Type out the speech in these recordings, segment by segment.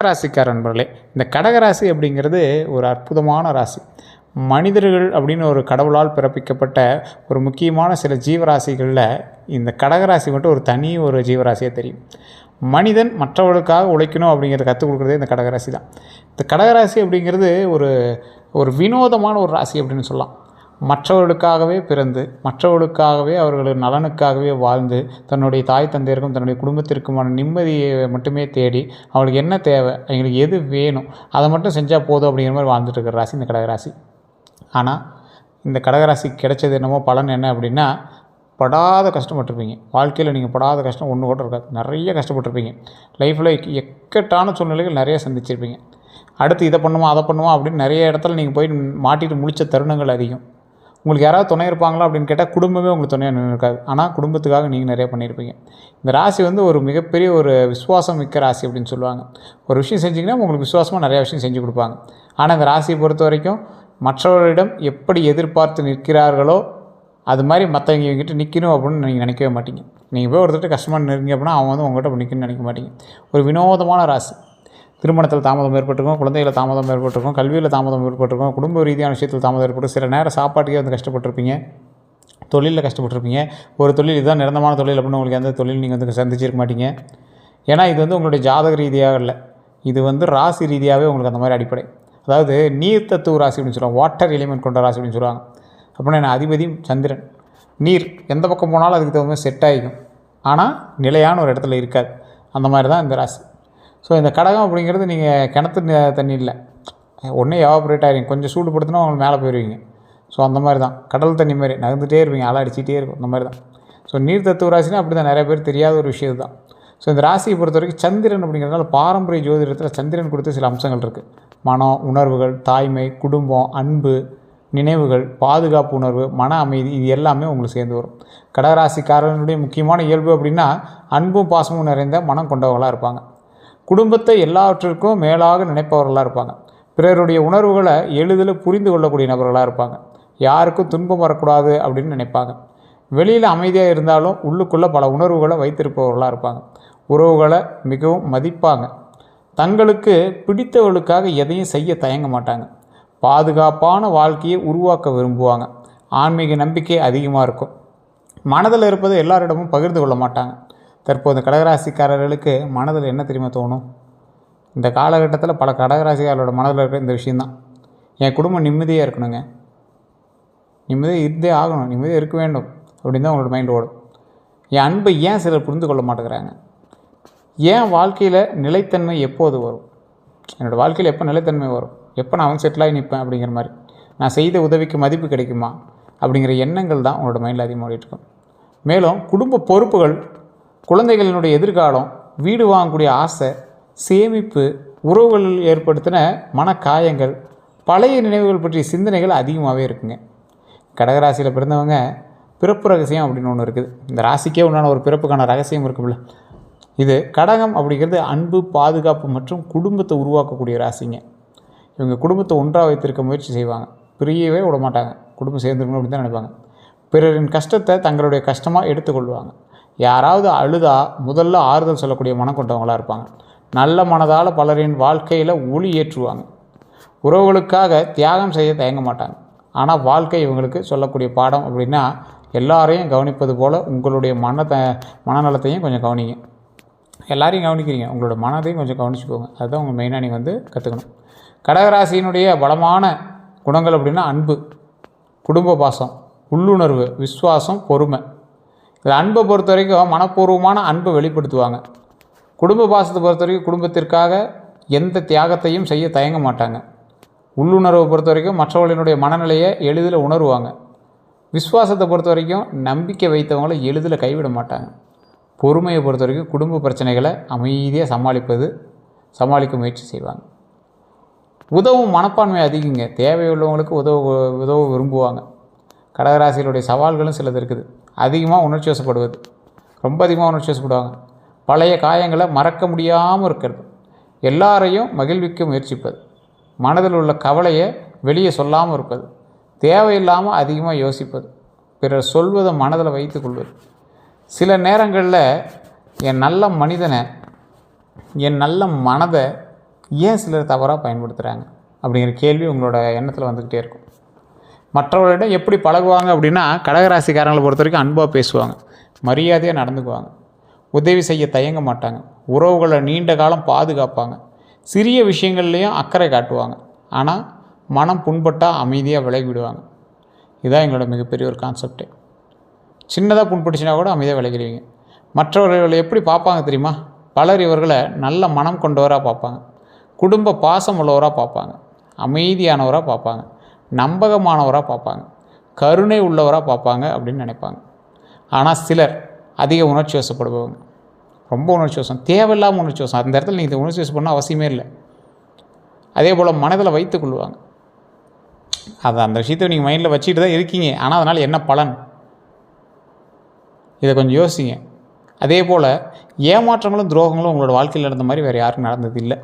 ராசிக்கார நண்பர்களே, இந்த கடகராசி அப்படிங்கிறது ஒரு அற்புதமான ராசி. மனிதர்கள் அப்படின்னு ஒரு கடவுளால் பிறப்பிக்கப்பட்ட ஒரு முக்கியமான சில ஜீவராசிகளில் இந்த கடகராசி மட்டும் ஒரு ஜீவராசியாக தெரியும். மனிதன் மற்றவர்களுக்காக உழைக்கணும் அப்படிங்கிறத கற்றுக் கொடுக்குறதே இந்த கடகராசி தான். இந்த கடகராசி அப்படிங்கிறது ஒரு ஒரு வினோதமான ஒரு ராசி அப்படின்னு சொல்லலாம். மற்றவர்களுக்காகவே பிறந்து, மற்றவர்களுக்காகவே அவர்கள் நலனுக்காகவே வாழ்ந்து, தன்னுடைய தாய் தந்தையருக்கும் தன்னுடைய குடும்பத்திற்குமான நிம்மதியை மட்டுமே தேடி, அவங்களுக்கு என்ன தேவை, அவங்களுக்கு எது வேணும், அதை மட்டும் செஞ்சால் போதும் அப்படிங்கிற மாதிரி வாழ்ந்துட்டு இருக்கிற ராசி இந்த கடகராசி. ஆனால் இந்த கடகராசிக்கு கிடைச்சது என்னமோ பலன் என்ன அப்படின்னா, படாத கஷ்டப்பட்டுருப்பீங்க. வாழ்க்கையில் நீங்கள் படாத கஷ்டம் ஒன்று கூட இருக்காது. நிறைய கஷ்டப்பட்டுருப்பீங்க. லைஃப்பில் எக்கட்டான சூழ்நிலைகள் நிறைய சந்திச்சிருப்பீங்க. அடுத்து இதை பண்ணுமா அதை பண்ணுமா அப்படின்னு நிறைய இடத்துல நீங்கள் போய் மாட்டிட்டு முழித்த தருணங்கள் அதிகம். உங்களுக்கு யாராவது துணை இருப்பாங்களா அப்படின்னு கேட்டால் குடும்பமே உங்களுக்கு துணையாக நின்று இருக்காது. ஆனால் குடும்பத்துக்காக நீங்கள் நிறைய பண்ணியிருப்பீங்க. இந்த ராசி ஒரு மிகப்பெரிய ஒரு விசுவாசம் மிக்க ராசி அப்படின்னு சொல்லுவாங்க. ஒரு விஷயம் செஞ்சிங்கன்னா உங்களுக்கு விசுவாசமாக நிறையா விஷயம் செஞ்சு கொடுப்பாங்க. ஆனால் இந்த ராசியை பொறுத்த வரைக்கும் மற்றவர்களிடம் எப்படி எதிர்பார்த்து நிற்கிறார்களோ அது மாதிரி மற்றவங்க இவங்ககிட்ட நிற்கணும் அப்படின்னு நீங்கள் நினைக்கவே மாட்டீங்க. நீங்கள் போய் ஒருத்தர்கிட்ட கஷ்டமாக நெருங்கி அப்படின்னா அவங்க உங்கள்கிட்ட நிற்கணும்னு நினைக்க மாட்டீங்க. ஒரு வினோதமான ராசி. திருமணத்தில் தாமதம் ஏற்பட்டிருக்கும், குழந்தைகளை தாமதம் ஏற்பட்டிருக்கும், கல்வியில் தாமதம் ஏற்பட்டிருக்கும், குடும்ப ரீதியான விஷயத்தில் தாமதம் ஏற்பட்டு சில நேரம் சாப்பாட்டுக்கே கஷ்டப்பட்டிருப்பீங்க, தொழிலில் கஷ்டப்பட்டிருப்பீங்க. ஒரு தொழில் இதுதான் நிரந்தரமான தொழில் அப்படின்னு உங்களுக்கு எந்த தொழில் நீங்கள் சந்திச்சிருக்க மாட்டீங்க. ஏன்னா இது உங்களுடைய ஜாதக ரீதியாக இல்லை, இது ராசி ரீதியாகவே உங்களுக்கு அந்த மாதிரி அடிப்படை. அதாவது நீர் தத்துவ ராசி அப்படின்னு சொல்லுவாங்க, வாட்டர் எலிமெண்ட் கொண்ட ராசி அப்படின்னு சொல்லுவாங்க. அப்படின்னா என்ன, அதிபதி சந்திரன். நீர் எந்த பக்கம் போனாலும் அதுக்கு தகுந்த மாதிரி செட் ஆகிக்கும், ஆனால் நிலையான ஒரு இடத்துல இருக்காது. அந்த மாதிரி தான் இந்த ராசி. ஸோ இந்த கடகம் அப்படிங்கிறது நீங்கள் கிணத்து தண்ணி இல்லை, ஒன்றே எவாப்ரேட் ஆகிருங்க, கொஞ்சம் சூடுபடுத்தினா உங்களுக்கு மேலே போயிடுவீங்க. ஸோ அந்த மாதிரி தான் கடல் தண்ணி மாதிரி நகர்ந்துகிட்டே இருப்பீங்க, அலை அடிச்சிட்டே இருக்கும். அந்த மாதிரி தான். ஸோ நீர் தத்துவ ராசினா அப்படி தான், நிறைய பேர் தெரியாத ஒரு விஷயம் தான். ஸோ இந்த ராசியை பொறுத்த வரைக்கும் சந்திரன் அப்படிங்கிறதுனால பாரம்பரிய ஜோதிடத்தில் சந்திரன் கொடுத்த சில அம்சங்கள் இருக்குது. மனம், உணர்வுகள், தாய்மை, குடும்பம், அன்பு, நினைவுகள், பாதுகாப்பு உணர்வு, மன அமைதி, இது எல்லாமே உங்களுக்கு சேர்ந்து வரும். கடகராசிக்காரனுடைய முக்கியமான இயல்பு அப்படின்னா அன்பும் பாசமும் நிறைந்த மனம் கொண்டவர்களாக இருப்பாங்க. குடும்பத்தை எல்லாவற்றிற்கும் மேலாக நினைப்பவர்களாக இருப்பாங்க. பிறருடைய உணர்வுகளை எளிதில் புரிந்து கொள்ளக்கூடிய நபர்களாக இருப்பாங்க. யாருக்கும் துன்பம் வரக்கூடாது அப்படின்னு நினைப்பாங்க. வெளியில் அமைதியாக இருந்தாலும் உள்ளுக்குள்ளே பல உணர்வுகளை வைத்திருப்பவர்களாக இருப்பாங்க. உறவுகளை மிகவும் மதிப்பாங்க. தங்களுக்கு பிடித்தவர்களுக்காக எதையும் செய்ய தயங்க மாட்டாங்க. பாதுகாப்பான வாழ்க்கையை உருவாக்க விரும்புவாங்க. ஆன்மீக நம்பிக்கை அதிகமாக இருக்கும். மனதில் இருப்பதை எல்லாரிடமும் பகிர்ந்து கொள்ள மாட்டாங்க. தற்போது கடகராசிக்காரர்களுக்கு மனதில் என்ன தெரியுமா தோணும்? இந்த காலகட்டத்தில் பல கடகராசிக்காரர்களோட மனதில் இருக்கிற இந்த விஷயந்தான், என் குடும்பம் நிம்மதியாக இருக்கணுங்க, நிம்மதியாக இருந்தே ஆகணும், நிம்மதியாக இருக்க வேண்டும் அப்படின்னு தான் அவங்களோட மைண்ட் ஓடும். என் அன்பை ஏன் சிலர் புரிந்து கொள்ள மாட்டேங்கிறாங்க? ஏன் வாழ்க்கையில் நிலைத்தன்மை எப்போது வரும்? என்னோடய வாழ்க்கையில் எப்போ நிலைத்தன்மை வரும்? எப்போ நான் செட்டிலாகி நிற்பேன் அப்படிங்கிற மாதிரி, நான் செய்த உதவிக்கு மதிப்பு கிடைக்குமா அப்படிங்கிற எண்ணங்கள் தான் உங்களோட மைண்டில் அதிகமாக ஓடிட்டுருக்கும். மேலும் குடும்ப பொறுப்புகள், குழந்தைகளினுடைய எதிர்காலம், வீடு வாங்கக்கூடிய ஆசை, சேமிப்பு, உறவுகளில் ஏற்படுத்தின மனக்காயங்கள், பழைய நினைவுகள் பற்றிய சிந்தனைகள் அதிகமாகவே இருக்குங்க. கடகராசியில் பிறந்தவங்க பிறப்பு ரகசியம் அப்படின்னு ஒன்று இருக்குது. இந்த ராசிக்கே உண்டான ஒரு பிறப்புக்கான ரகசியம் இருக்குல்ல, இது கடகம் அப்படிங்கிறது அன்பு, பாதுகாப்பு மற்றும் குடும்பத்தை உருவாக்கக்கூடிய ராசிங்க. இவங்க குடும்பத்தை ஒன்றாக வைத்திருக்க முயற்சி செய்வாங்க. பிரியவே விட மாட்டாங்க, குடும்பம் சேர்ந்துருக்கணும் அப்படின்னு தான் நினைப்பாங்க. பிறரின் கஷ்டத்தை தங்களுடைய கஷ்டமாக எடுத்துக்கொள்வாங்க. யாராவது அழுதா முதல்ல ஆறுதல் சொல்லக்கூடிய மனம் கொண்டவங்களாக இருப்பாங்க. நல்ல மனதால் பலரின் வாழ்க்கையில் ஒளி ஏற்றுவாங்க. உறவுகளுக்காக தியாகம் செய்ய தயங்க மாட்டாங்க. ஆனால் வாழ்க்கை இவங்களுக்கு சொல்லக்கூடிய பாடம் அப்படின்னா, எல்லாரையும் கவனிப்பது போல் உங்களுடைய மனநலத்தையும் கொஞ்சம் கவனிங்க. எல்லாரையும் கவனிக்கிறீங்க, உங்களோட மனதையும் கொஞ்சம் கவனிச்சுக்கோங்க. அதுதான் உங்கள் மெயினாக நீங்கள் கற்றுக்கணும். கடகராசியினுடைய பலமான குணங்கள் அப்படின்னா அன்பு, குடும்ப பாசம், உள்ளுணர்வு, விசுவாசம், பொறுமை. இதில் அன்பை பொறுத்த வரைக்கும் மனப்பூர்வமான அன்பை வெளிப்படுத்துவாங்க. குடும்ப பாசத்தை பொறுத்த வரைக்கும் குடும்பத்திற்காக எந்த தியாகத்தையும் செய்ய தயங்க மாட்டாங்க. உள்ளுணர்வை பொறுத்த வரைக்கும் மற்றவர்களினுடைய மனநிலையை எளிதில் உணருவாங்க. விசுவாசத்தை பொறுத்த வரைக்கும் நம்பிக்கை வைத்தவங்களை எளிதில் கைவிட மாட்டாங்க. பொறுமையை பொறுத்த வரைக்கும் குடும்ப பிரச்சனைகளை அமைதியாக சமாளிக்க முயற்சி செய்வாங்க. உதவும் மனப்பான்மை அதிகங்க. தேவையுள்ளவங்களுக்கு உதவ விரும்புவாங்க. கடகராசிகளுடைய சவால்களும் சிலது இருக்குது. அதிகமாக உணர்ச்சி வசப்படுவது, ரொம்ப அதிகமாக உணர்ச்சி வசப்படுவாங்க. பழைய காயங்களை மறக்க முடியாமல் இருக்கிறது, எல்லாரையும் மகிழ்விக்க முயற்சிப்பது, மனதில் உள்ள கவலையை வெளியே சொல்லாமல் இருப்பது, தேவையில்லாமல் அதிகமாக யோசிப்பது, பிறர் சொல்வதை மனதில் வைத்து கொள்வது. சில நேரங்களில் என் நல்ல மனிதனை, என் நல்ல மனதை ஏன் சிலர் தவறாக பயன்படுத்துகிறாங்க அப்படிங்கிற கேள்வி உங்களோட எண்ணத்தில் வந்துக்கிட்டே இருக்கும். மற்றவர்களிடம் எப்படி பழகுவாங்க அப்படின்னா, கடகராசிக்காரங்களை பொறுத்த வரைக்கும் அன்பாக பேசுவாங்க, மரியாதையாக நடந்துக்குவாங்க, உதவி செய்ய தயங்க மாட்டாங்க, உறவுகளை நீண்ட காலம் பாதுகாப்பாங்க, சிறிய விஷயங்கள்லேயும் அக்கறை காட்டுவாங்க. ஆனால் மனம் புண்பட்டால் அமைதியாக விலகி விடுவாங்க. இதுதான் எங்களோட மிகப்பெரிய ஒரு கான்செப்டே. சின்னதாக புண்பட்டுச்சுன்னா கூட அமைதியாக விலகிடுவீங்க. மற்றவர்களை எப்படி பார்ப்பாங்க தெரியுமா? பலர் இவர்களை நல்ல மனம் கொண்டவராக பார்ப்பாங்க, குடும்ப பாசம் உள்ளவராக பார்ப்பாங்க, அமைதியானவராக பார்ப்பாங்க, நம்பகமானவராக பார்ப்பாங்க, கருணை உள்ளவராக பார்ப்பாங்க அப்படின்னு நினைப்பாங்க. ஆனால் சிலர் அதிக உணர்ச்சி வசப்படுபவங்க, ரொம்ப உணர்ச்சி வசம், தேவையில்லாமல் உணர்ச்சி வசம். அந்த இடத்துல நீங்கள் உணர்ச்சி வசம் பண்ண அவசியமே இல்லை. அதே போல் மனதில் வைத்து கொள்வாங்க. அதை அந்த விஷயத்தை நீங்கள் மைண்டில் வச்சுக்கிட்டு தான் இருக்கீங்க. ஆனால் அதனால் என்ன பலன், இதை கொஞ்சம் யோசிங்க. அதே போல் ஏமாற்றங்களும் துரோகங்களும் உங்களோட வாழ்க்கையில் நடந்த மாதிரி வேறு யாருக்கும் நடந்தது இல்லை.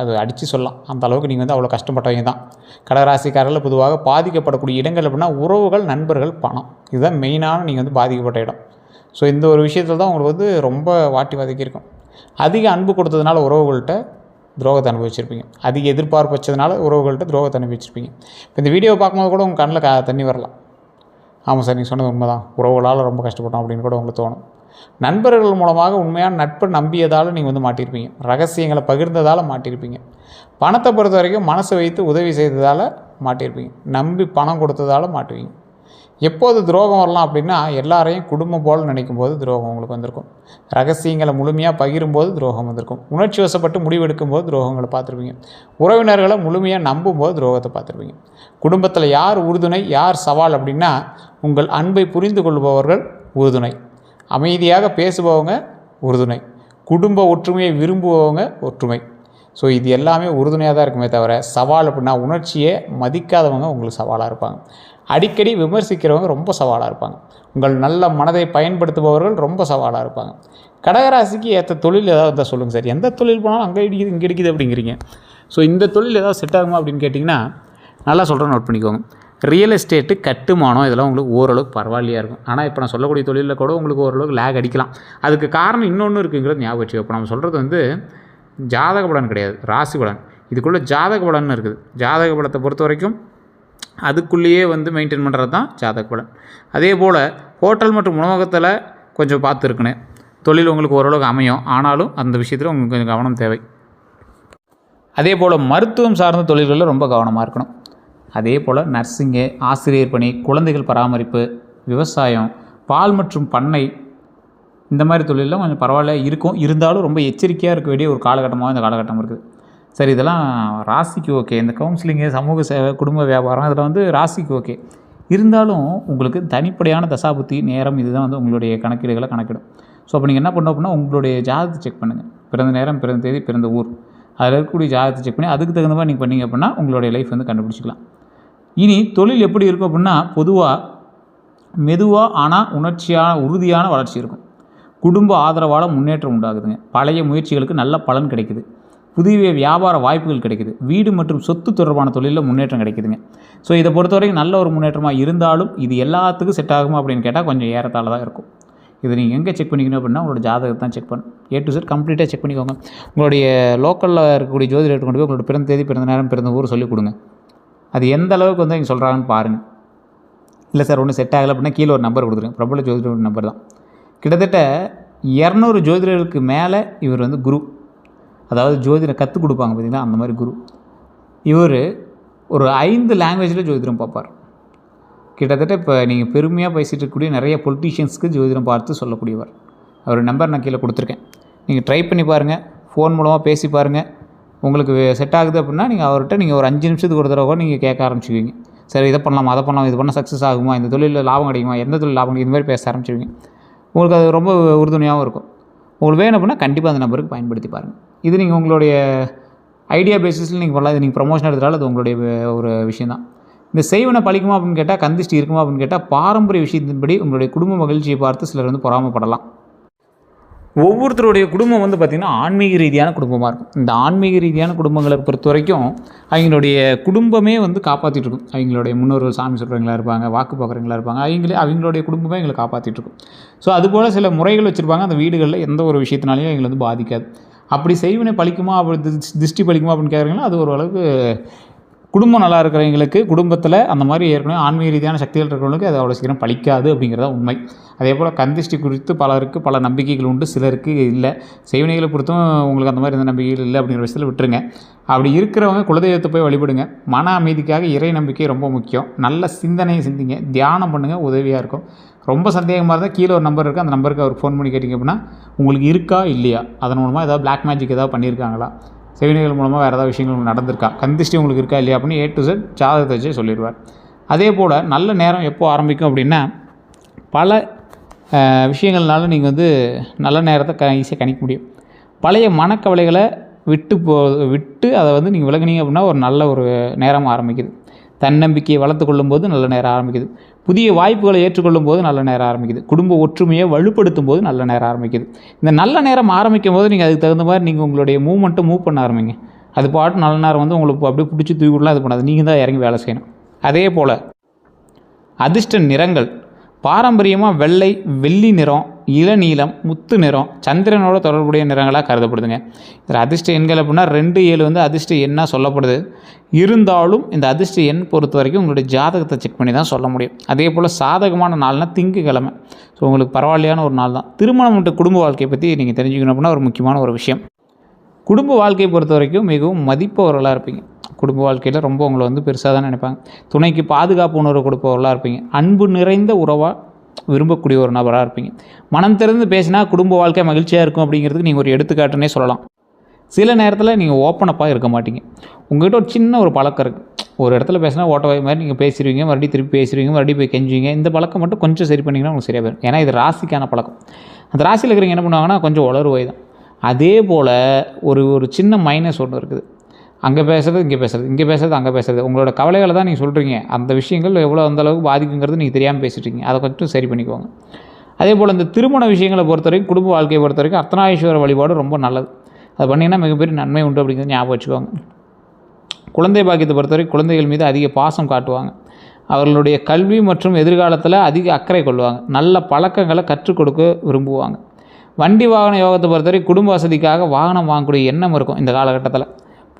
அது அடித்து சொல்லலாம். அந்த அளவுக்கு நீங்கள் அவ்வளோ கஷ்டப்பட்டவங்க தான். கடகராசிக்காரர்கள் பொதுவாக பாதிக்கப்படக்கூடிய இடங்கள் அப்படின்னா உறவுகள், நண்பர்கள், பணம். இதுதான் மெயினான நீங்கள் பாதிக்கப்பட்ட இடம். ஸோ இந்த ஒரு விஷயத்தில் தான் உங்களுக்கு ரொம்ப வாட்டி வதக்கியிருக்கும். அதிக அன்பு கொடுத்ததுனால உறவுகள்கிட்ட துரோகத்தை அனுபவிச்சிருப்பீங்க. அதிக எதிர்பார்ப்பு வச்சதுனால உறவுகள்கிட்ட துரோகத்தை அனுபவிச்சிருப்பீங்க. இப்போ இந்த வீடியோவை பார்க்கும்போது கூட உங்கள் கண்ணில் தண்ணி வரலாம். ஆமாம் சார், நீங்கள் சொன்னது உண்மை தான், உறவுகளால் ரொம்ப கஷ்டப்பட்டோம் அப்படின்னு கூட உங்களுக்கு தோணும். நண்பர்கள் மூலமாக உண்மையான நட்பை நம்பியதால் நீங்கள் மாட்டியிருப்பீங்க. ரகசியங்களை பகிர்ந்ததால் மாட்டியிருப்பீங்க. பணத்தை பொறுத்த வரைக்கும் மனசை வைத்து உதவி செய்ததால் மாட்டியிருப்பீங்க. நம்பி பணம் கொடுத்ததால் மாட்டுவீங்க. எப்போது துரோகம் வரலாம் அப்படின்னா, எல்லாரையும் குடும்பம் போல் நினைக்கும் போது துரோகம் உங்களுக்கு வந்திருக்கும். ரகசியங்களை முழுமையாக பகிரும்போது துரோகம் வந்திருக்கும். உணர்ச்சி வசப்பட்டு முடிவெடுக்கும் போது துரோகங்களை பார்த்துருப்பீங்க. உறவினர்களை முழுமையாக நம்பும்போது துரோகத்தை பார்த்துருப்பீங்க. குடும்பத்தில் யார் உறுதுணை, யார் சவால் அப்படின்னா, உங்கள் அன்பை புரிந்து கொள்பவர்கள் உறுதுணை, அமைதியாக பேசுபவங்க உறுதுணை, குடும்ப ஒற்றுமையை விரும்புபவங்க ஒற்றுமை. ஸோ இது எல்லாமே உறுதுணையாக தான் இருக்குமே தவிர, சவால் அப்படின்னா உணர்ச்சியை மதிக்காதவங்க உங்களுக்கு சவாலாக இருப்பாங்க. அடிக்கடி விமர்சிக்கிறவங்க ரொம்ப சவாலாக இருப்பாங்க. உங்கள் நல்ல மனதை பயன்படுத்துபவர்கள் ரொம்ப சவாலாக இருப்பாங்க. கடகராசிக்கு ஏற்ற தொழில் ஏதாவது இருந்தால் சொல்லுங்கள் சார். எந்த தொழில் போனாலும் அங்கே இடிக்குது இங்கே இடிக்குது அப்படிங்கிறீங்க. ஸோ இந்த தொழில் ஏதாவது செட் ஆகுமா அப்படின்னு கேட்டிங்கன்னா, நல்லா சொல்கிறேன், நோட் பண்ணிக்கோங்க. ரியல் எஸ்டேட்டு, கட்டுமானம், இதெல்லாம் உங்களுக்கு ஓரளவுக்கு பரவாயில்லையாக இருக்கும். ஆனால் இப்போ நான் சொல்லக்கூடிய தொழிலில் கூட உங்களுக்கு ஓரளவுக்கு லேக் அடிக்கலாம். அதுக்கு காரணம் இன்னொன்று இருக்குங்கிறது ஞாபகம் வச்சுக்கோ. இப்போ நம்ம சொல்கிறது ஜாதக பலன் கிடையாது, ராசி பலன். இதுக்குள்ளே ஜாதக பலன் இருக்குது. ஜாதக பலத்தை பொறுத்த வரைக்கும் அதுக்குள்ளேயே மெயின்டைன் பண்ணுறது தான் ஜாதக பலன். அதே போல் ஹோட்டல் மற்றும் உணவகத்தில் கொஞ்சம் பார்த்துருக்குன்னு தொழில் உங்களுக்கு ஓரளவுக்கு அமையும். ஆனாலும் அந்த விஷயத்தில் உங்களுக்கு கொஞ்சம் கவனம் தேவை. அதே போல் மருத்துவம் சார்ந்த தொழில்களில் ரொம்ப கவனமாக இருக்கணும். அதே போல் நர்சிங்கு, ஆசிரியர் பணி, குழந்தைகள் பராமரிப்பு, விவசாயம், பால் மற்றும் பண்ணை, இந்த மாதிரி தொழிலெலாம் கொஞ்சம் பரவாயில்ல இருக்கும். இருந்தாலும் ரொம்ப எச்சரிக்கையாக இருக்க வேண்டிய ஒரு காலகட்டமாக இந்த காலகட்டம் இருக்குது. சரி, இதெல்லாம் ராசிக்கு ஓகே. இந்த கவுன்சிலிங்கு, சமூக சேவை, குடும்ப வியாபாரம், இதில் ராசிக்கு ஓகே. இருந்தாலும் உங்களுக்கு தனிப்படையான தசாபுத்தி நேரம் இதுதான் உங்களுடைய கணக்கீடுகளை கணக்கிடும். ஸோ அப்போ நீங்கள் என்ன பண்ணணும் அப்படின்னா, உங்களுடைய ஜாதகத்தை செக் பண்ணுங்கள். பிறந்த நேரம், பிறந்த தேதி, பிறந்த ஊர், அதில் இருக்கக்கூடிய ஜாதகத்தை செக் பண்ணி அதுக்கு தகுந்த மாதிரி நீங்கள் பண்ணிங்க அப்படின்னா உங்களுடைய லைஃப் கண்டுபிடிச்சிக்கலாம். இனி தொழில் எப்படி இருக்கும் அப்படின்னா, பொதுவாக மெதுவாக ஆனால் உறுதியான வளர்ச்சி இருக்கும். குடும்ப ஆதரவால் முன்னேற்றம் உண்டாகுதுங்க. பழைய முயற்சிகளுக்கு நல்ல பலன் கிடைக்குது. புதிய வியாபார வாய்ப்புகள் கிடைக்குது. வீடு மற்றும் சொத்து தொடர்பான தொழிலில் முன்னேற்றம் கிடைக்குதுங்க. ஸோ இதை பொறுத்த வரைக்கும் நல்ல ஒரு முன்னேற்றமாக இருந்தாலும் இது எல்லாத்துக்கும் செட் ஆகுமா அப்படின்னு கேட்டால் கொஞ்சம் ஏறத்தாழ தான் இருக்கும். இது நீங்கள் எங்கே செக் பண்ணிக்கணும் அப்படின்னா, உங்களோட ஜாதகத்தை தான் செக் பண்ணணும். A to Z கம்ப்ளீட்டாக செக் பண்ணிக்கோங்க. உங்களுடைய லோக்கலில் இருக்கக்கூடிய ஜோதிடர் கொண்டு போய் உங்களோட பிறந்த தேதி, பிறந்த நேரம், பிறந்த ஊர் சொல்லிக் கொடுங்க. அது எந்த அளவுக்கு இங்கே சொல்கிறாங்கன்னு பாருங்கள். இல்லை சார் ஒன்றும் செட் ஆகலை அப்படின்னா கீழே ஒரு நம்பர் கொடுத்துருங்க. பிரபல ஜோதிடர் நம்பர் தான். கிட்டத்தட்ட 200 ஜோதிடர்களுக்கு மேலே இவர் குரு, அதாவது ஜோதிடம் கற்றுக் கொடுப்பாங்க பார்த்திங்களா, அந்த மாதிரி குரு. இவர் ஒரு 5 லாங்குவேஜில் ஜோதிடம் பார்ப்பார். கிட்டத்தட்ட இப்போ நீங்கள் பெருமையாக பேசிகிட்டு இருக்கக்கூடிய நிறைய பொலிட்டீஷியன்ஸ்க்கு ஜோதிடம் பார்த்து சொல்லக்கூடியவர். அவர் நம்பர் நான் கீழே கொடுத்துருக்கேன். நீங்கள் ட்ரை பண்ணி பாருங்கள், ஃபோன் மூலமாக பேசி பாருங்கள். உங்களுக்கு செட் ஆகுது அப்படின்னா நீங்கள் அவர்கிட்ட ஒரு 5 நிமிஷத்துக்கு ஒரு தடவை கூட நீங்கள் கேட்க ஆரம்பிச்சுக்குவீங்க. சரி, இதை பண்ணலாம், அதை பண்ணலாம், இது பண்ணால் சக்ஸஸ் ஆகுமா, இந்த தொழிலில் லாபம் கிடைக்குமா, எந்த தொழில் லாபம் கிடைக்கும், இந்த மாதிரி பேச ஆரம்பிச்சுருவீங்க. உங்களுக்கு அது ரொம்ப உறுதுணையாகவும் இருக்கும். உங்களுக்கு வேணும் அப்படின்னா கண்டிப்பாக அந்த நம்பருக்கு பயன்படுத்தி பாருங்கள். இது நீங்கள் உங்களுடைய ஐடியா பேசிஸில் நீங்கள் பண்ணலாம். இது நீங்கள் ப்ரொமோஷன் எடுத்தாலும் அது உங்களுடைய ஒரு விஷயம் தான். இந்த செய்வனை பழிக்குமா அப்படின்னு கேட்டால், கந்திஷ்டி இருக்குமா அப்படின்னு கேட்டால், பாரம்பரிய விஷயத்தின்படி உங்களுடைய குடும்ப மகிழ்ச்சியை பார்த்து சிலர் பொறாமப்படலாம். ஒவ்வொருத்தருடைய குடும்பம் பார்த்திங்கன்னா ஆன்மீக ரீதியான குடும்பமாக இருக்கும். இந்த ஆன்மீக ரீதியான குடும்பங்களை பொறுத்த வரைக்கும் அவங்களுடைய குடும்பமே காப்பாற்றிட்டு இருக்கும். அவங்களுடைய முன்னோர்கள் சாமி சொல்கிறவங்களா இருப்பாங்க, வாக்கு பார்க்குறவங்களா இருப்பாங்க. அவங்களுடைய குடும்பமே எங்களை காப்பாற்றிட்டு இருக்கும். ஸோ அதுபோல் சில முறைகள் வச்சுருப்பாங்க. அந்த வீடுகளில் எந்த ஒரு விஷயத்தினாலையும் எங்களை பாதிக்காது. அப்படி செய்வினை பழிக்குமா, அப்படி திருஷ்டி பழிக்குமா அப்படின்னு கேட்குறீங்களா, அது ஓரளவுக்கு குடும்பம் நல்லா இருக்கிறவங்களுக்கு, குடும்பத்தில் அந்த மாதிரி ஏற்கனவே ஆன்மீக ரீதியான சக்திகள் இருக்கிறவங்களுக்கு அது அவ்வளோ சீக்கிரம் பழிக்காது அப்படிங்கிறதா உண்மை. அதே போல் கந்திஷ்டி குறித்து பலருக்கு பல நம்பிக்கைகள் உண்டு, சிலருக்கு இல்லை. செய்வினைகளை பொறுத்தும் உங்களுக்கு அந்த மாதிரி எந்த நம்பிக்கைகள் இல்லை அப்படிங்கிற விஷயத்தில் விட்டுருங்க. அப்படி இருக்கிறவங்க குலதெய்வத்தை போய் வழிபடுங்க. மன அமைதிக்காக இறை நம்பிக்கை ரொம்ப முக்கியம். நல்ல சிந்தனையை சிந்திங்க, தியானம் பண்ணுங்கள், உதவியாக இருக்கும். ரொம்ப சந்தேகமாக இருந்தால் கீழே ஒரு நம்பர் இருக்குது, அந்த நம்பருக்கு அவர் ஃபோன் பண்ணி கேட்டிங்க அப்படின்னா உங்களுக்கு இருக்கா இல்லையா, அதன் மூலமாக ஏதாவது பிளாக் மேஜிக் ஏதாவது பண்ணியிருக்காங்களா, செய்வினைகள் மூலமாக வேறு ஏதாவது விஷயங்கள் நடந்திருக்கா, கந்திஷ்டி உங்களுக்கு இருக்கா இல்லையா அப்படின்னு A to Z ஜாதகத்தை வச்சு சொல்லிடுவார். அதே போல் நல்ல நேரம் எப்போ ஆரம்பிக்கும் அப்படின்னா, பல விஷயங்கள்னால நீங்கள் நல்ல நேரத்தை ஈஸியாக கணிக்க முடியும். பழைய மனக்கவலைகளை விட்டு அதை நீங்கள் விலகினீங்க அப்படின்னா ஒரு நல்ல ஒரு நேரம் ஆரம்பிக்குது. தன்னம்பிக்கையை வளர்த்து கொள்ளும்போது நல்ல நேரம் ஆரம்பிக்குது. புதிய வாய்ப்புகளை ஏற்றுக்கொள்ளும் போது நல்ல நேரம் ஆரம்பிக்குது. குடும்ப ஒற்றுமையை வலுப்படுத்தும் போது நல்ல நேரம் ஆரம்பிக்குது. இந்த நல்ல நேரம் ஆரம்பிக்கும் போது நீங்கள் அதுக்கு தகுந்த மாதிரி நீங்கள் உங்களுடைய மூவ்மெண்ட்டை மூவ் பண்ண ஆரம்பிங்க. அது பாட்டு நல்ல நேரம் உங்களுக்கு அப்படியே பிடிச்சி தூக்கிவிடலாம், இது பண்ணாது, நீங்கள் தான் இறங்கி வேலை செய்யணும். அதே போல் அதிர்ஷ்ட நிறங்கள் பாரம்பரியமாக வெள்ளை, வெள்ளி நிறம், இளநீலம், முத்து நிறம் சந்திரனோட தொடர்புடைய நிறங்களாக கருதப்படுதுங்க. இதில் அதிர்ஷ்ட எண்கள் அப்படின்னா 2, 7 அதிர்ஷ்ட எண்ணாக சொல்லப்படுது. இருந்தாலும் இந்த அதிர்ஷ்ட எண் பொறுத்த வரைக்கும் உங்களுடைய ஜாதகத்தை செக் பண்ணி தான் சொல்ல முடியும். அதே போல் சாதகமான நாள்னால் திங்கக்கிழமை. ஸோ உங்களுக்கு பரவாயில்லையான ஒரு நாள் தான். திருமணம் மற்றும் குடும்ப வாழ்க்கையை பற்றி நீங்கள் தெரிஞ்சுக்கணும் அப்படின்னா ஒரு முக்கியமான ஒரு விஷயம். குடும்ப வாழ்க்கையை பொறுத்த வரைக்கும் மிகவும் மதிப்பவர்களாக இருப்பீங்க. குடும்ப வாழ்க்கையில் ரொம்ப உங்களை பெருசாக தான் நினைப்பாங்க. துணைக்கு பாதுகாப்பு உணர்வு கொடுப்பவர்களாக இருப்பீங்க. அன்பு நிறைந்த உறவாக விரும்பக்கூடிய ஒரு நபராக இருப்பீங்க. மனம் திறந்து பேசினா குடும்ப வாழ்க்கை மகிழ்ச்சியாக இருக்கும் அப்படிங்கிறதுக்கு நீங்கள் ஒரு எடுத்துக்காட்டுன்னே சொல்லலாம். சில நேரத்தில் நீங்கள் ஓப்பனப்பாக இருக்க மாட்டீங்க. உங்கள்கிட்ட ஒரு சின்ன ஒரு பழக்கம் இருக்குது. ஒரு இடத்துல பேசினா ஓட்டவாய் மாதிரி நீங்கள் பேசிடுவீங்க, மறுபடியும் திருப்பி பேசுவீங்க, மறுபடியும் போய் கெஞ்சுவீங்க. இந்த பழக்கம் மட்டும் கொஞ்சம் சரி பண்ணிங்கன்னா உங்களுக்கு சரியாக போயிடும். ஏன்னா இது ராசிக்கான பழக்கம். அந்த ராசியில் இருக்கிறவங்க என்ன பண்ணுவாங்கன்னா கொஞ்சம் உளறுவாய் தான். அதே போல் ஒரு சின்ன மைனஸ் ஒன்று இருக்குது. அங்கே பேசுகிறது, இங்கே பேசுகிறது, இங்கே பேசுகிறது, அங்கே பேசுகிறது. உங்களோட கவலைகளை தான் நீங்கள் சொல்கிறீங்க. அந்த விஷயங்கள் எவ்வளோ அந்தளவுக்கு பாதிக்குங்கிறது நீங்கள் தெரியாமல் பேசிட்டீங்க. அதை கொஞ்சம் சரி பண்ணிக்குவாங்க. அதே போல் இந்த திருமண விஷயங்களை பொறுத்த வரைக்கும், குடும்ப வாழ்க்கையை பொறுத்த வரைக்கும் அர்த்தநாரீஸ்வரர் வழிபாடு ரொம்ப நல்லது. அது பண்ணிங்கன்னா மிகப்பெரிய நன்மை உண்டு அப்படிங்கிறது ஞாபகம் வச்சுக்குவாங்க. குழந்தை பாக்கியத்தை பொறுத்த வரைக்கும் குழந்தைகள் மீது அதிக பாசம் காட்டுவாங்க. அவர்களுடைய கல்வி மற்றும் எதிர்காலத்தில் அதிக அக்கறை கொள்வாங்க. நல்ல பழக்கங்களை கற்றுக் கொடுக்க விரும்புவாங்க. வண்டி வாகன யோகத்தை பொறுத்த வரைக்கும் குடும்ப வசதிக்காக வாகனம் வாங்கக்கூடிய எண்ணம் இருக்கும். இந்த காலகட்டத்தில்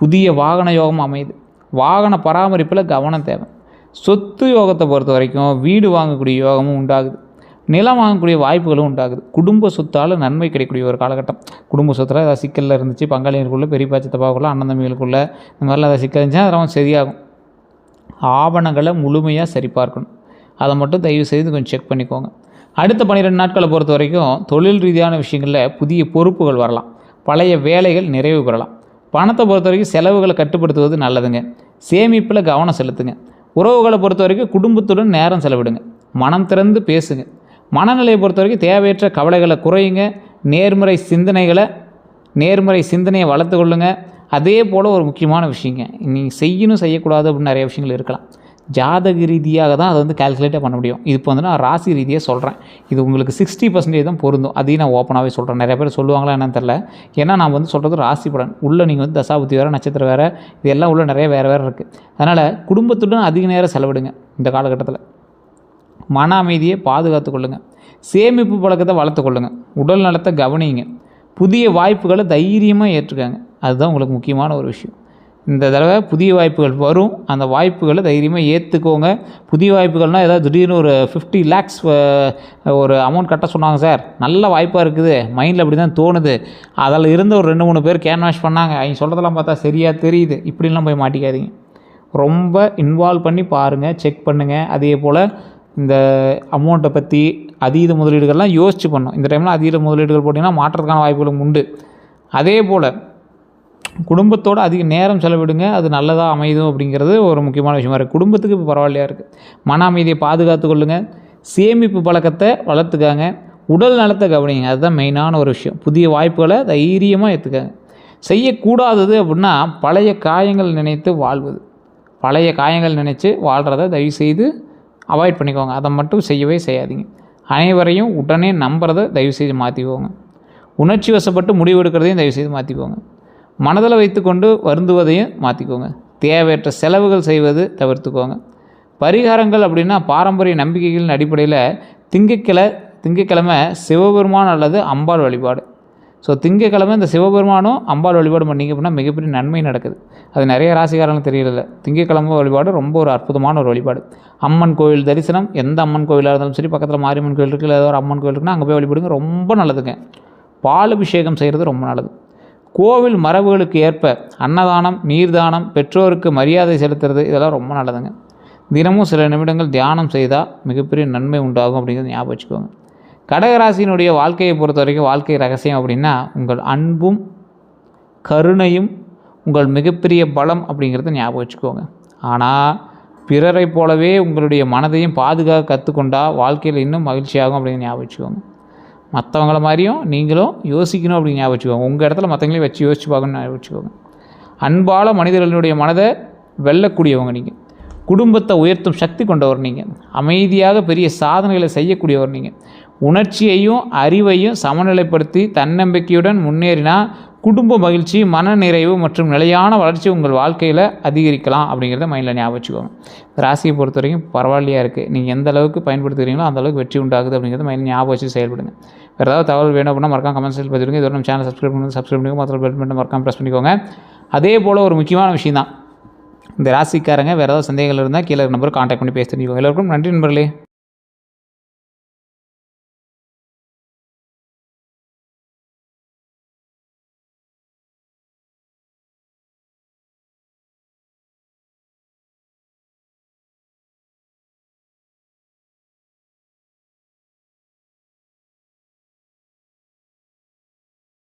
புதிய வாகன யோகம் அமையுது. வாகன பராமரிப்பில் கவனம் தேவை. சொத்து யோகத்தை பொறுத்த வரைக்கும் வீடு வாங்கக்கூடிய யோகமும் உண்டாகுது. நிலம் வாங்கக்கூடிய வாய்ப்புகளும் உண்டாகுது. குடும்ப சொத்தால் நன்மை கிடைக்கக்கூடிய ஒரு காலகட்டம். குடும்ப சொத்தில் ஏதாவது சிக்கலில் இருந்துச்சு, பங்காளிகளுக்குள்ளே, பெரியப்பா சித்தப்பாவுக்குள்ளே, அண்ணன் தம்பிகளுக்குள்ளே, இந்த மாதிரிலாம் ஏதாவது சிக்கல் இருந்துச்சுன்னா அதெல்லாம் சரியாகும். ஆவணங்களை முழுமையாக சரிபார்க்கணும். அதை மட்டும் தயவு செய்து கொஞ்சம் செக் பண்ணிக்கோங்க. அடுத்த 12 நாட்களை பொறுத்த வரைக்கும் தொழில் ரீதியான விஷயங்களில் புதிய பொறுப்புகள் வரலாம். பழைய வேலைகள் நிறைவு பெறலாம். பணத்தை பொறுத்த வரைக்கும் செலவுகளை கட்டுப்படுத்துவது நல்லதுங்க. சேமிப்பில் கவனம் செலுத்துங்க. உறவுகளை பொறுத்த வரைக்கும் குடும்பத்துடன் நேரம் செலவிடுங்க. மனம் திறந்து பேசுங்க. மனநிலையை பொறுத்த வரைக்கும் தேவையற்ற கவலைகளை குறையுங்க. நேர்மறை சிந்தனையை வளர்த்து கொள்ளுங்க. அதே போல் ஒரு முக்கியமான விஷயங்க, நீங்கள் செய்யணும் செய்யக்கூடாது அப்படின்னு நிறைய விஷயங்கள் இருக்கலாம். ஜாதக ரீதியாக தான் அதை கால்குலேட்டே பண்ண முடியும். இது இப்போ நான் ராசி ரீதியாக சொல்கிறேன். இது உங்களுக்கு 60% தான் பொருந்தும். அதையும் நான் ஓப்பனாகவே சொல்கிறேன். நிறைய பேர் சொல்லுவாங்களா என்னன்னு தெரில. ஏன்னா நான் சொல்கிறது ராசி பலன். உள்ளே நீங்கள் தசாபுத்தி வேறு, நட்சத்திரம் வேறு, இதெல்லாம் உள்ள நிறைய வேறு இருக்குது. அதனால் குடும்பத்துடன் அதிக நேரம் செலவிடுங்க. இந்த காலகட்டத்தில் மன அமைதியை பாதுகாத்து கொள்ளுங்கள். சேமிப்பு பழக்கத்தை வளர்த்து கொள்ளுங்கள். உடல் நலத்தை கவனிங்க. புதிய வாய்ப்புகளை தைரியமாக ஏற்றுக்காங்க. அதுதான் உங்களுக்கு முக்கியமான ஒரு விஷயம். இந்த தடவை புதிய வாய்ப்புகள் வரும். அந்த வாய்ப்புகளை தைரியமாக ஏற்றுக்கோங்க. புதிய வாய்ப்புகள்னால் ஏதாவது திடீர்னு ஒரு 50 lakhs ஒரு அமௌண்ட் கட்ட சொன்னாங்க சார், நல்ல வாய்ப்பாக இருக்குது, மைண்டில் அப்படி தான் தோணுது, அதில் இருந்த ஒரு 2-3 பேர் கேன்வாஷ் பண்ணாங்க, அவங்க சொல்கிறதெல்லாம் பார்த்தா சரியாக தெரியுது, இப்படிலாம் போய் மாட்டிக்காதீங்க. ரொம்ப இன்வால்வ் பண்ணி பாருங்கள், செக் பண்ணுங்கள். அதே போல் இந்த அமௌண்ட்டை பற்றி அதீத முதலீடுகள்லாம் யோசித்து பண்ணணும். இந்த டைமில் அதீத முதலீடுகள் போட்டிங்கன்னா மாற்றத்துக்கான வாய்ப்புகளும் உண்டு. அதே போல் குடும்பத்தோடு அதிக நேரம் செலவிடுங்க. அது நல்லதாக அமைதும் அப்படிங்கிறது ஒரு முக்கியமான விஷயமா இருக்குது. குடும்பத்துக்கு இப்போ பரவாயில்லையாக இருக்குது. மன அமைதியை பாதுகாத்து கொள்ளுங்கள். சேமிப்பு பழக்கத்தை வளர்த்துக்காங்க. உடல் நலத்தை கவனிங்க. அதுதான் மெயினான ஒரு விஷயம். புதிய வாய்ப்புகளை தைரியமாக ஏற்றுக்காங்க. செய்யக்கூடாதது அப்படின்னா பழைய காயங்கள் நினைத்து வாழ்வது. பழைய காயங்கள் நினச்சி வாழ்கிறத தயவுசெய்து அவாய்ட் பண்ணிக்கோங்க. அதை மட்டும் செய்யவே செய்யாதீங்க. அனைவரையும் உடனே நம்புறதை தயவுசெய்து மாற்றிக்கோங்க. உணர்ச்சி வசப்பட்டு முடிவெடுக்கிறதையும் தயவுசெய்து மாற்றிக்கோங்க. மனதில் வைத்துக்கொண்டு வருந்துவதையும் மாற்றிக்கோங்க. தேவையற்ற செலவுகள் செய்வது தவிர்த்துக்கோங்க. பரிகாரங்கள் அப்படின்னா பாரம்பரிய நம்பிக்கைகளின் அடிப்படையில் திங்கட்கிழமை சிவபெருமான் அல்லது அம்பாள் வழிபாடு. ஸோ திங்கக்கிழமை இந்த சிவபெருமானும் அம்பாள் வழிபாடு பண்ணிங்க அப்படின்னா மிகப்பெரிய நன்மை நடக்குது. அது நிறைய ராசிக்காரங்களுக்கு தெரியல. திங்கக்கிழமை வழிபாடு ரொம்ப ஒரு அற்புதமான ஒரு வழிபாடு. அம்மன் கோவில் தரிசனம், எந்த அம்மன் கோவிலாக இருந்தாலும் சரி, பக்கத்தில் மாரியம்மன் கோவில் இருக்குது, இல்லை ஏதோ ஒரு அம்மன் கோவில் இருக்குன்னா அங்கே போய் வழிபடுங்க, ரொம்ப நல்லதுங்க. பால் அபிஷேகம் செய்கிறது ரொம்ப நல்லது. கோவில் மரபுகளுக்கு ஏற்ப அன்னதானம், நீர்தானம், பெற்றோருக்கு மரியாதை செலுத்துறது, இதெல்லாம் ரொம்ப நல்லதுங்க. தினமும் சில நிமிடங்கள் தியானம் செய்தால் மிகப்பெரிய நன்மை உண்டாகும் அப்படிங்கிறத ஞாபகம் வச்சுக்கோங்க. கடகராசியினுடைய வாழ்க்கையை பொறுத்த வரைக்கும் வாழ்க்கை ரகசியம் அப்படின்னா உங்கள் அன்பும் கருணையும் உங்கள் மிகப்பெரிய பலம் அப்படிங்கிறத ஞாபகம் வச்சுக்கோங்க. ஆனால் பிறரை போலவே உங்களுடைய மனதையும் பாதுகாக்க கற்றுக்கொண்டால் வாழ்க்கையில் இன்னும் மகிழ்ச்சியாகும் அப்படின்னு ஞாபகம் வச்சுக்கோங்க. மற்றவங்கள மாதிரியும் நீங்களும் யோசிக்கணும் அப்படின்னு ஞாபகம் வச்சுக்கோங்க. உங்கள் இடத்துல மற்றவங்களையும் வச்சு யோசிச்சு பார்க்கணும்னு ஞாபகம் வச்சுக்கோங்க. அன்பால மனிதர்களுடைய மனதை வெல்லக்கூடியவங்க நீங்கள். குடும்பத்தை உயர்த்தும் சக்தி கொண்டவர் நீங்கள். அமைதியாக பெரிய சாதனைகளை செய்யக்கூடியவர் நீங்கள். உணர்ச்சியையும் அறிவையும் சமநிலைப்படுத்தி தன்னம்பிக்கையுடன் முன்னேறினால் குடும்ப மகிழ்ச்சி, மன நிறைவு மற்றும் நிலையான வளர்ச்சி உங்கள் வாழ்க்கையில் அதிகரிக்கலாம் அப்படிங்கிறத மைண்டில் ஞாபகம் வச்சுக்கோங்க. ராசியை பொறுத்த வரைக்கும் பரவாயில்லையா இருக்குது. நீங்கள் எந்த அளவுக்கு பயன்படுத்துகிறீங்களோ அந்த அளவுக்கு வெற்றி உண்டாகுது அப்படிங்கிறத மைண்டில் ஞாபகம் வச்சு செயல்படுங்க. வேறு ஏதாவது தகவல் வேணும் அப்படின்னா மறக்காம கமெண்ட்ஸில் பதிவிடுங்க. இதோட நம்ம சேனல் சப்ஸ்கிரைப் பண்ணுங்க, மற்ற பெல் பட்டனை மறக்காம ப்ரெஸ் பண்ணிக்கோங்க. அதே போல் ஒரு முக்கியமான விஷயம் தான், இந்த ராசிக்காரங்க வேறு ஏதாவது சந்தேகங்கள் இருந்தால் கீழே நம்பருக்கு கான்டாக்ட் பண்ணி பேச தெரிஞ்சுக்கோங்க. எல்லோருக்கும் நன்றி நண்பர்களே.